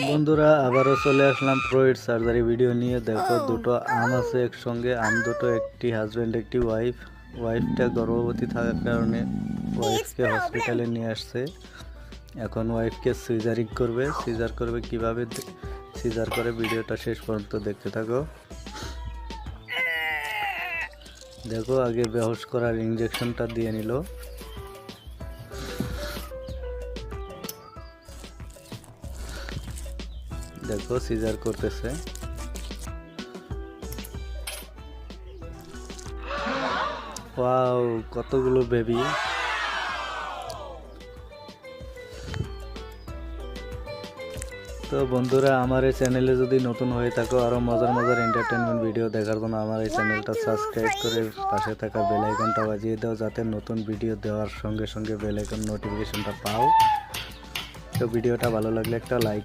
বন্ধুরা আবারও চলে আসলাম ফ্রয়েড সার্জারি ভিডিও নিয়ে। দেখো দুটো আম আছে একসঙ্গে, আম দুটো, একটি হাজব্যান্ড একটি ওয়াইফ। ওয়াইফটা গর্ভবতী থাকার কারণে ওয়াইফকে হসপিটালে নিয়ে আসছে। এখন ওয়াইফকে সিজারিং করবে। সিজার করবে কিভাবে সিজার করে ভিডিওটা শেষ পর্যন্ত দেখতে থাকো। দেখো আগে বেহুশ করার ইঞ্জেকশনটা দিয়ে নিল। দেখো সিজার করতেছে। ওয়াও, কতগুলো বেবি। তো বন্ধুরা, আমার এই চ্যানেলে যদি নতুন হয়ে থাকো, আরও মজার মজার এন্টারটেনমেন্ট ভিডিও দেখার জন্য আমার এই চ্যানেলটা সাবস্ক্রাইব করে পাশে থাকা বেল আইকনটা বাজিয়ে দাও, যাতে নতুন ভিডিও দেওয়ার সঙ্গে সঙ্গে বেল আইকন নোটিফিকেশনটা পাও। তো ভিডিওটা ভালো লাগলে একটা লাইক